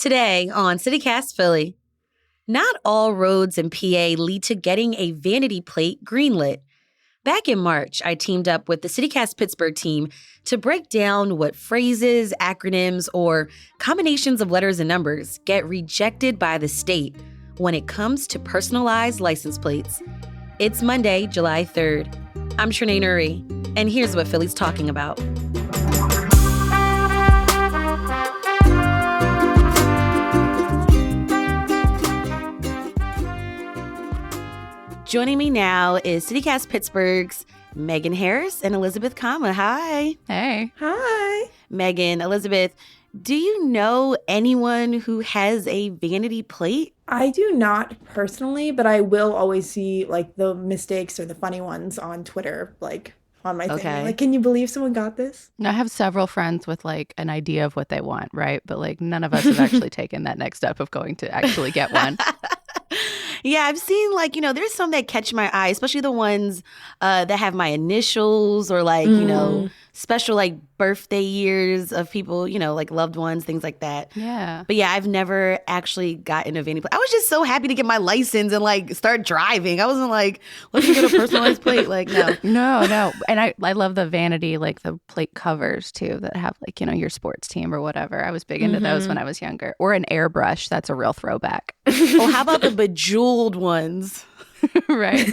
Today on CityCast Philly, not all roads in PA lead to getting a vanity plate greenlit. Back in March, I teamed up with the CityCast Pittsburgh team to break down what phrases, acronyms, or combinations of letters and numbers get rejected by the state when it comes to personalized license plates. It's Monday, July 3rd. I'm Trinae Nuri, and here's what Philly's talking about. Joining me now is CityCast Pittsburgh's Megan Harris and Elizabeth Kama. Hi. Hey. Hi. Megan, Elizabeth, do you know anyone who has a vanity plate? I do not personally, but I will always see like the mistakes or the funny ones on Twitter, like on my thing. Like, can you believe someone got this? I have several friends with like an idea of what they want, right? But like none of us have actually taken that next step of going to actually get one. Yeah, I've seen there's some that catch my eye, especially the ones that have my initials or special like birthday years of people, like loved ones, things like that. Yeah. But yeah, I've never actually gotten a vanity plate. I was just so happy to get my license and like start driving. I wasn't like, let me get a personalized plate. Like, no. No. And I love the vanity, like the plate covers too that have like, your sports team or whatever. I was big into those when I was younger. Or an airbrush. That's a real throwback. Well, how about the bejeweled ones? Right.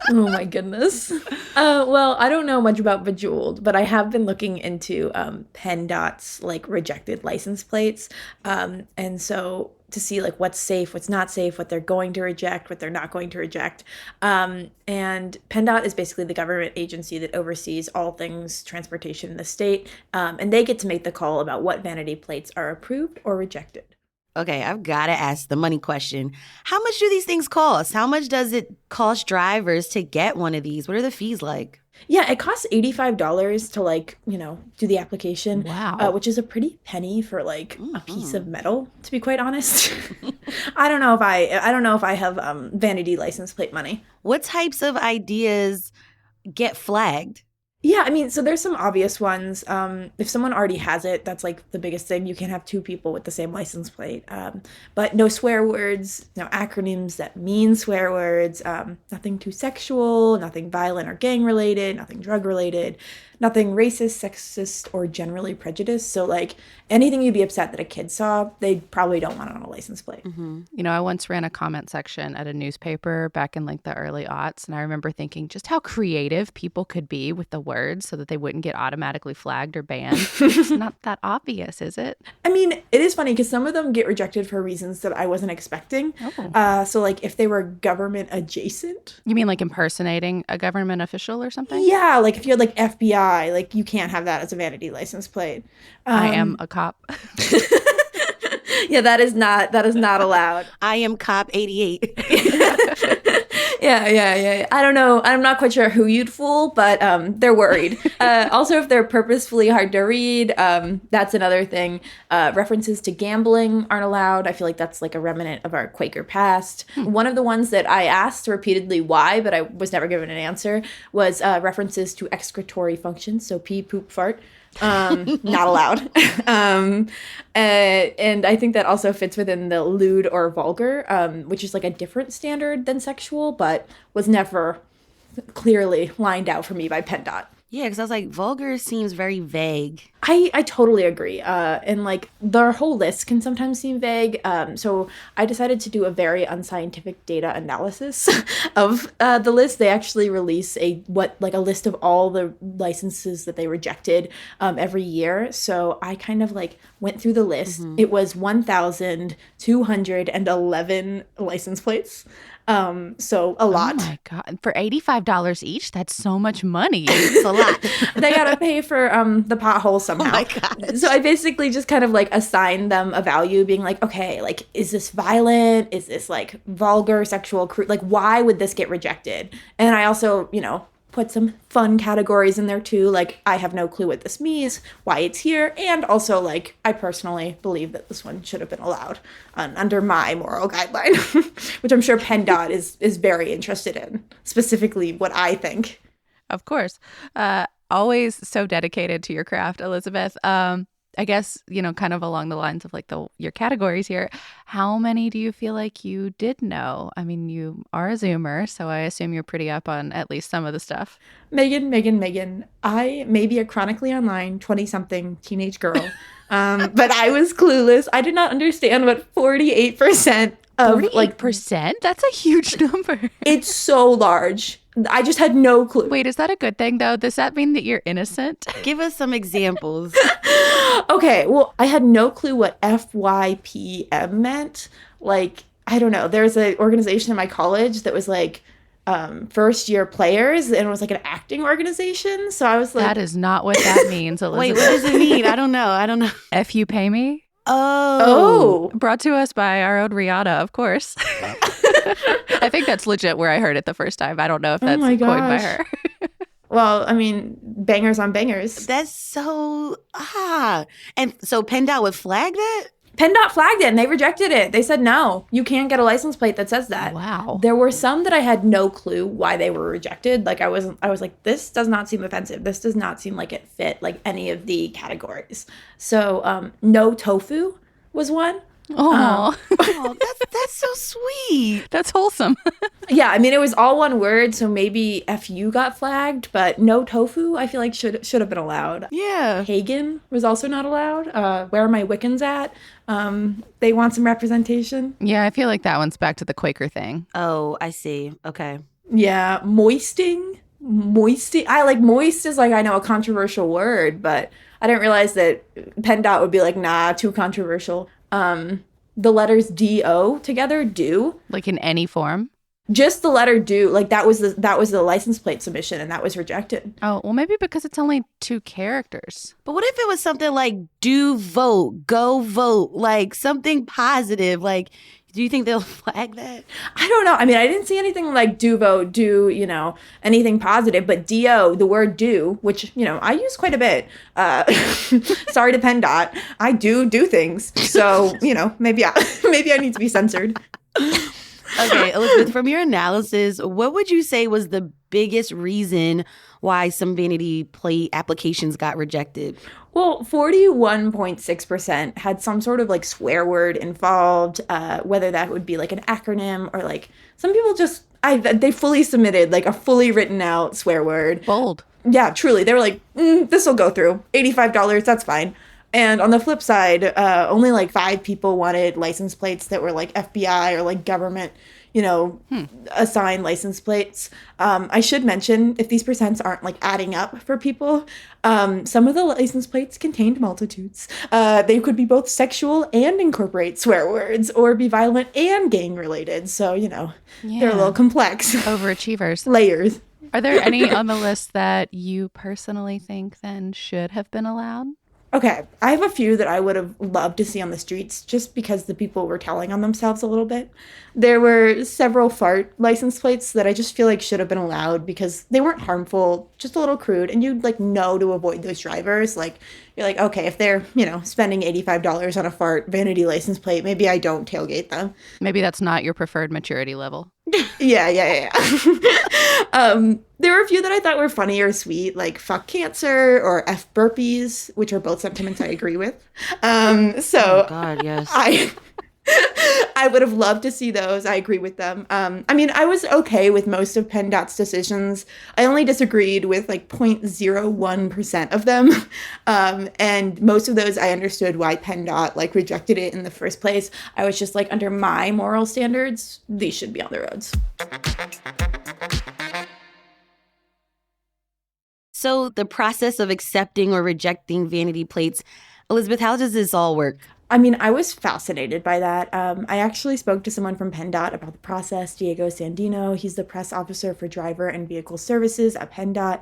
Oh my goodness. Well, I don't know much about Bejeweled, but I have been looking into PennDOT's like rejected license plates. And so to see like what's safe, what's not safe, what they're going to reject, what they're not going to reject. And PennDOT is basically the government agency that oversees all things transportation in the state. And they get to make the call about what vanity plates are approved or rejected. Okay, I've got to ask the money question. How much do these things cost? How much does it cost drivers to get one of these? What are the fees like? Yeah, it costs $85 to do the application. Wow. Which is a pretty penny for like a piece of metal, to be quite honest. I don't know if I have vanity license plate money. What types of ideas get flagged? Yeah, I mean, so there's some obvious ones. If someone already has it, that's like the biggest thing. You can't have two people with the same license plate. But no swear words, no acronyms that mean swear words, nothing too sexual, nothing violent or gang related, nothing drug related, nothing racist, sexist, or generally prejudiced. So like anything you'd be upset that a kid saw, they probably don't want it on a license plate. Mm-hmm. I once ran a comment section at a newspaper back in like the early aughts. And I remember thinking just how creative people could be with the words so that they wouldn't get automatically flagged or banned. It's not that obvious, is it? I mean, it is funny because some of them get rejected for reasons that I wasn't expecting. Oh. So like if they were government adjacent. You mean like impersonating a government official or something? Yeah, like if you had like FBI, like you can't have that as a vanity license plate. I am a cop. Yeah, that is not allowed. I am cop 88. Yeah. I don't know. I'm not quite sure who you'd fool, but they're worried. Also, if they're purposefully hard to read, that's another thing. References to gambling aren't allowed. I feel like that's like a remnant of our Quaker past. One of the ones that I asked repeatedly why, but I was never given an answer, was references to excretory functions. So pee, poop, fart. Not allowed. And I think that also fits within the lewd or vulgar, which is like a different standard than sexual, but was never clearly lined out for me by PennDOT. Yeah, because I was like, vulgar seems very vague. I totally agree. And like their whole list can sometimes seem vague. So I decided to do a very unscientific data analysis of the list. They actually release a list of all the licenses that they rejected every year. So I kind of like went through the list. Mm-hmm. It was 1,211 license plates. So a lot. Oh my God. For $85 each, that's so much money. It's a lot. They got to pay for the potholes somehow. Oh my God. So I basically just kind of like assigned them a value being like, okay, like, is this violent? Is this like vulgar, sexual, crude? Like, why would this get rejected? And I also, put some fun categories in there too. Like, I have no clue what this means, why it's here. And also like, I personally believe that this one should have been allowed under my moral guideline, which I'm sure PennDOT is very interested in, specifically what I think. Of course. Always so dedicated to your craft, Elizabeth. I guess, kind of along the lines of like your categories here, how many do you feel like you did know? I mean, you are a Zoomer, so I assume you're pretty up on at least some of the stuff. Megan. I may be a chronically online 20-something teenage girl, but I was clueless. I did not understand what 48% of 48%? That's a huge number. It's so large. I just had no clue. Wait, is that a good thing though? Does that mean that you're innocent? Give us some examples. Okay, well, I had no clue what FYPM meant. Like, I don't know. There's an organization in my college that was like first year players, and it was like an acting organization. So I was like, that is not what that means, Elizabeth. Wait, what does it mean? I don't know. F you pay me? Oh. Brought to us by our own Rihanna, of course. I think that's legit where I heard it the first time. I don't know if that's coined by her. Well, I mean, bangers on bangers. That's so And so PennDOT would flag that? PennDOT flagged it and they rejected it. They said, no, you can't get a license plate that says that. Wow. There were some that I had no clue why they were rejected. Like I was like, this does not seem offensive. This does not seem like it fit like any of the categories. So no tofu was one. Oh, that's so sweet. That's wholesome. Yeah, I mean, it was all one word, so maybe FU got flagged, but no tofu, I feel like should have been allowed. Yeah. Pagan was also not allowed. Where are my Wiccans at? They want some representation. Yeah, I feel like that one's back to the Quaker thing. Oh, I see. Okay. Yeah, moisting. I like moist is like, I know, a controversial word, but I didn't realize that PennDOT would be like, nah, too controversial. The letters D-O together, do. Like in any form? Just the letter do. Like that was the license plate submission and that was rejected. Oh, well, maybe because it's only 2 characters. But what if it was something like do vote, go vote, like something positive? Like, do you think they'll flag that? I don't know. I mean, I didn't see anything like do vote, do, anything positive, but D-O, the word do, which, I use quite a bit. Sorry to PennDOT. I do things. So, maybe I need to be censored. Okay, Elizabeth, from your analysis, what would you say was the biggest reason why some vanity plate applications got rejected? Well, 41.6% had some sort of like swear word involved, whether that would be like an acronym or like some people just, they fully submitted like a fully written out swear word. Bold. Yeah, truly. They were like, this will go through. $85, that's fine. And on the flip side, only like 5 people wanted license plates that were like FBI or like government, assigned license plates. I should mention, if these percents aren't like adding up for people, some of the license plates contained multitudes. They could be both sexual and incorporate swear words or be violent and gang related. So, they're a little complex. Overachievers. Layers. Are there any on the list that you personally think then should have been allowed? Okay, I have a few that I would have loved to see on the streets just because the people were telling on themselves a little bit. There were several fart license plates that I just feel like should have been allowed because they weren't harmful, just a little crude, and you'd like know to avoid those drivers. Like, you're like, okay, if they're, spending $85 on a fart vanity license plate, maybe I don't tailgate them. Maybe that's not your preferred maturity level. Yeah. There were a few that I thought were funny or sweet, like fuck cancer or F burpees, which are both sentiments I agree with. Oh God, yes. I would have loved to see those. I agree with them. I mean, I was okay with most of PennDOT's decisions. I only disagreed with like 0.01% of them. And most of those I understood why PennDOT like rejected it in the first place. I was just like, under my moral standards, these should be on the roads. So the process of accepting or rejecting vanity plates, Elizabeth, how does this all work? I mean, I was fascinated by that. I actually spoke to someone from PennDOT about the process, Diego Sandino. He's the press officer for driver and vehicle services at PennDOT.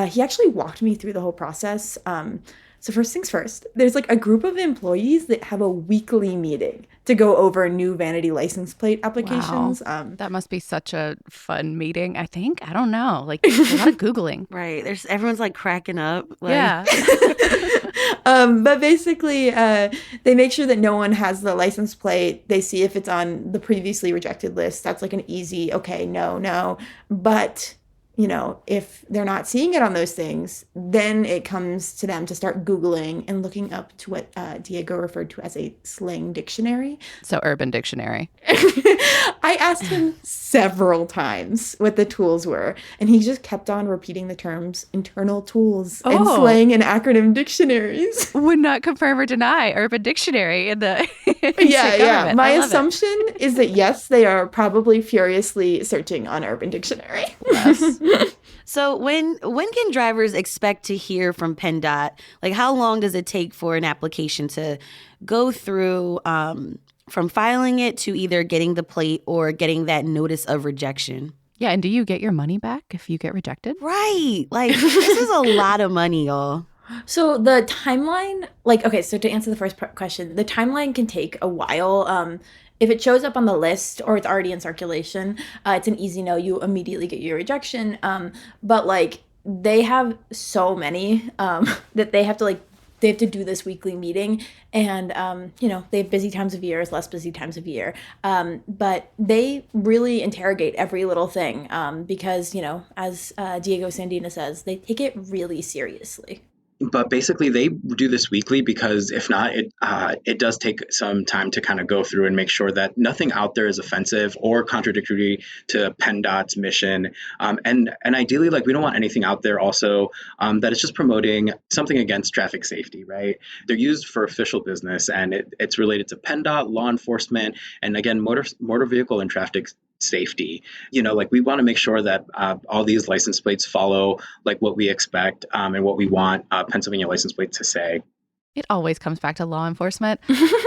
He actually walked me through the whole process. So first things first, there's like a group of employees that have a weekly meeting to go over new vanity license plate applications. Wow. That must be such a fun meeting, I think. I don't know. Like, a lot of Googling. Right. Everyone's like cracking up. Like. Yeah. But basically, they make sure that no one has the license plate. They see if it's on the previously rejected list. That's like an easy, okay, no. But, if they're not seeing it on those things, then it comes to them to start Googling and looking up to what Diego referred to as a slang dictionary. So Urban Dictionary. I asked him several times what the tools were, and he just kept on repeating the terms internal tools and slang and acronym dictionaries. Would not confirm or deny Urban Dictionary in the Yeah. My assumption is that, yes, they are probably furiously searching on Urban Dictionary. Yes. So when can drivers expect to hear from PennDOT? Like, how long does it take for an application to go through from filing it to either getting the plate or getting that notice of rejection? Yeah, and do you get your money back if you get rejected? Right. Like, this is a lot of money, y'all. So the timeline, so to answer the first question, the timeline can take a while. If it shows up on the list or it's already in circulation, it's an easy no. You immediately get your rejection. But they have so many that they have to do this weekly meeting, and they have busy times of year, less busy times of year. But they really interrogate every little thing because as Diego Sandina says, they take it really seriously. But basically, they do this weekly because if not, it does take some time to kind of go through and make sure that nothing out there is offensive or contradictory to PennDOT's mission. And ideally, we don't want anything out there also that is just promoting something against traffic safety, right? They're used for official business, and it's related to PennDOT, law enforcement, and again, motor vehicle and traffic safety. We want to make sure that all these license plates follow what we expect and what we want Pennsylvania license plate to say. It always comes back to law enforcement.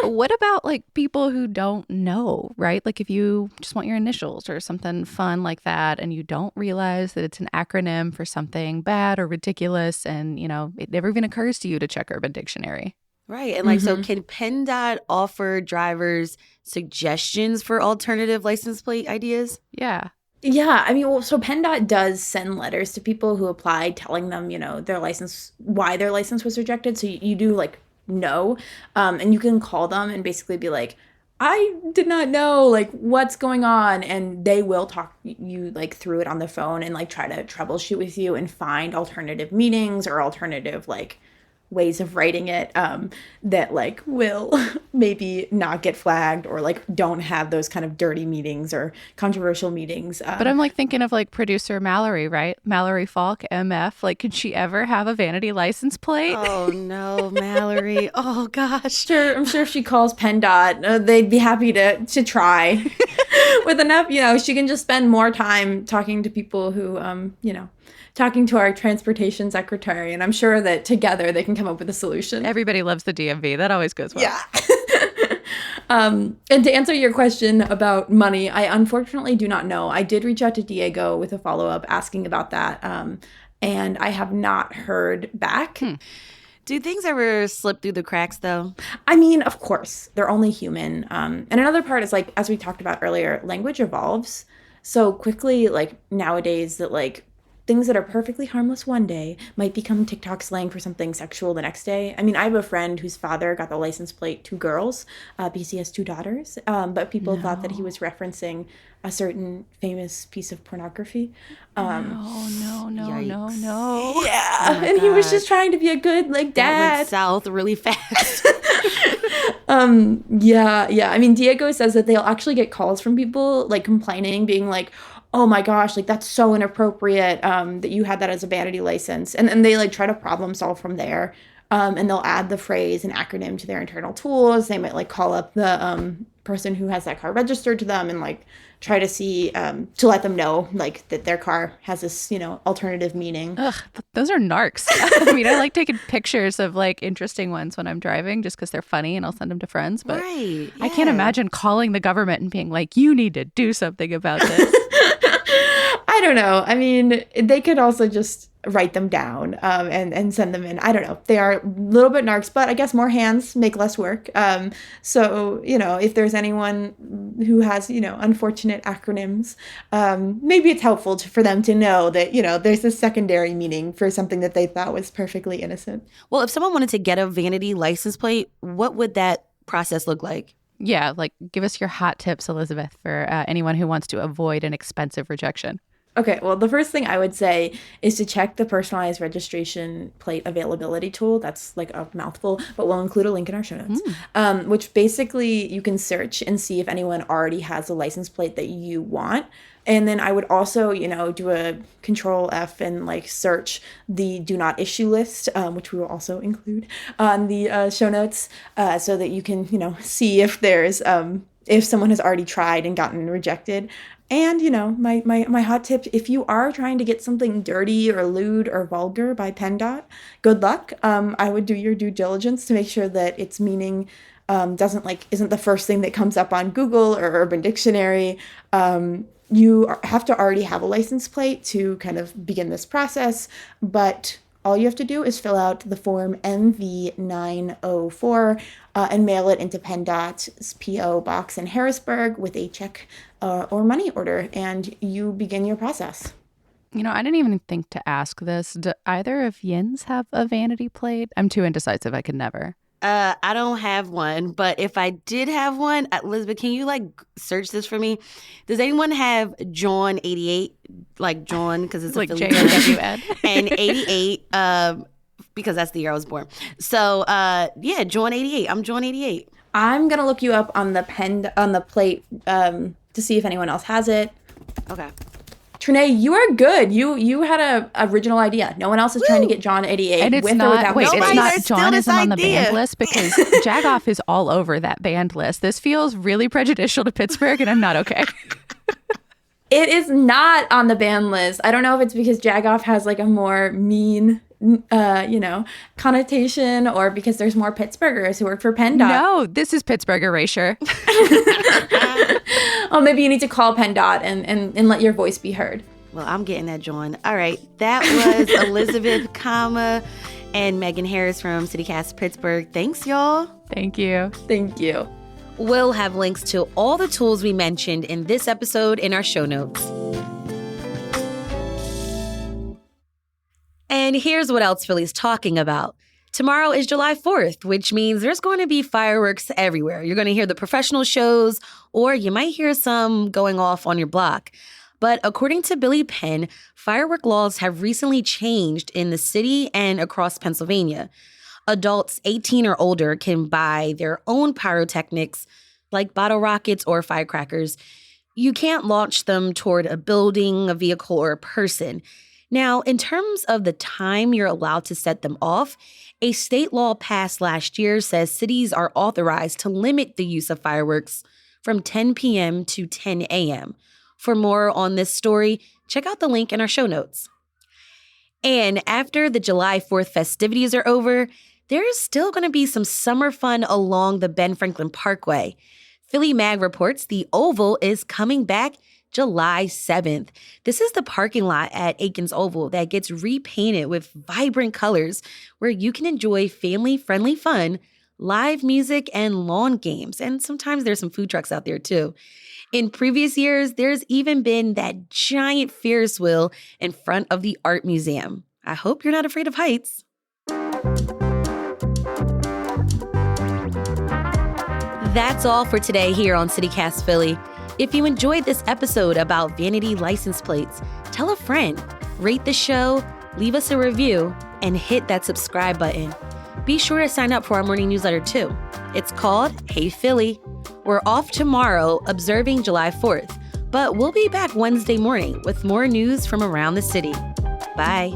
What about people who don't know, right? If you just want your initials or something fun like that, and you don't realize that it's an acronym for something bad or ridiculous, and it never even occurs to you to check Urban Dictionary. Right. And so can PennDOT offer drivers suggestions for alternative license plate ideas? Yeah. Yeah, so PennDOT does send letters to people who applied telling them, why their license was rejected. So you do know, and you can call them and basically be like, I did not know what's going on. And they will talk you through it on the phone and try to troubleshoot with you and find alternative meanings or alternative ways of writing it that will maybe not get flagged or don't have those kind of dirty meetings or controversial meetings. But I'm thinking of producer Mallory, right? Mallory Falk, MF. Could she ever have a vanity license plate? Oh no, Mallory. Oh gosh. I'm sure if she calls PennDOT, they'd be happy to try. With enough, she can just spend more time talking to people who, talking to our transportation secretary, and I'm sure that together they can come up with a solution. Everybody loves the DMV. That always goes well. Yeah. And to answer your question about money, I unfortunately do not know. I did reach out to Diego with a follow-up asking about that, and I have not heard back. Do things ever slip through the cracks, though? Of course. They're only human. And another part is, as we talked about earlier, language evolves so quickly, nowadays, that, things that are perfectly harmless one day might become TikTok slang for something sexual the next day. I have a friend whose father got the license plate 2 girls because he has 2 daughters. But people thought that he was referencing a certain famous piece of pornography. No. Yeah. Oh and he was just trying to be a good dad. That went south really fast. Yeah. Diego says that they'll actually get calls from people complaining, being oh my gosh, that's so inappropriate that you had that as a vanity license. And they try to problem solve from there. And they'll add the phrase and acronym to their internal tools. They might call up the person who has that car registered to them and try to see to let them know that their car has this alternative meaning. Ugh, those are narcs. I like taking pictures of interesting ones when I'm driving just because they're funny, and I'll send them to friends. But right, yeah. I can't imagine calling the government and being you need to do something about this. I don't know. They could also just write them down and send them in. I don't know. They are a little bit narcs, but I guess more hands make less work. So, if there's anyone who has, unfortunate acronyms, maybe it's helpful for them to know that, there's a secondary meaning for something that they thought was perfectly innocent. Well, if someone wanted to get a vanity license plate, what would that process look like? Yeah, give us your hot tips, Elizabeth, for anyone who wants to avoid an expensive rejection. Okay, well, the first thing I would say is to check the personalized registration plate availability tool. That's like a mouthful, but we'll include a link in our show notes, which basically you can search and see if anyone already has a license plate that you want. And then I would also, do a control F and like search the do not issue list, which we will also include on the show notes, so that you can, see if there's if someone has already tried and gotten rejected. And, my hot tip, if you are trying to get something dirty or lewd or vulgar by PennDOT, good luck. I would do your due diligence to make sure that its meaning isn't the first thing that comes up on Google or Urban Dictionary. You have to already have a license plate to kind of begin this process, but all you have to do is fill out the form MV904 and mail it into PennDOT's P.O. Box in Harrisburg with a check or money order, and you begin your process. I didn't even think to ask this. Do either of Yins have a vanity plate? I'm too indecisive. I could never. I don't have one, but if I did have one, Elizabeth, can you search this for me? Does anyone have John 88? Like John, because it's like a J-O-W-N. And 88, because that's the year I was born. So, John 88. I'm John 88. I'm gonna look you up on the plate to see if anyone else has it. Okay. Trinae, you are good. You had a original idea. No one else is trying to get John 88 and it's with not, or without. wait, Nobody, it's not there's John still isn't this on the idea. banned list because Jagoff is all over that banned list. This feels really prejudicial to Pittsburgh, and I'm not okay. It is not on the ban list. I don't know if it's because Jagoff has like a more mean, connotation, or because there's more Pittsburghers who work for PennDOT. No, this is Pittsburgh erasure. Oh, maybe you need to call PennDOT and let your voice be heard. Well, I'm getting that, John. All right. That was Elizabeth, and Megan Harris from CityCast Pittsburgh. Thanks, y'all. Thank you. Thank you. We'll have links to all the tools we mentioned in this episode in our show notes. And here's what else Philly's talking about. Tomorrow is July 4th, which means there's going to be fireworks everywhere. You're going to hear the professional shows, or you might hear some going off on your block. But according to Billy Penn, firework laws have recently changed in the city and across Pennsylvania. Adults 18 or older can buy their own pyrotechnics, like bottle rockets or firecrackers. You can't launch them toward a building, a vehicle, or a person. Now, in terms of the time you're allowed to set them off, a state law passed last year says cities are authorized to limit the use of fireworks from 10 p.m. to 10 a.m. For more on this story, check out the link in our show notes. And after the July 4th festivities are over, there's still going to be some summer fun along the Ben Franklin Parkway. Philly Mag reports the Oval is coming back July 7th. This is the parking lot at Aikens Oval that gets repainted with vibrant colors where you can enjoy family-friendly fun, live music, and lawn games. And sometimes there's some food trucks out there too. In previous years, there's even been that giant Ferris wheel in front of the Art Museum. I hope you're not afraid of heights. That's all for today here on CityCast Philly. If you enjoyed this episode about vanity license plates, tell a friend, rate the show, leave us a review, and hit that subscribe button. Be sure to sign up for our morning newsletter too. It's called Hey Philly. We're off tomorrow observing July 4th, but we'll be back Wednesday morning with more news from around the city. Bye.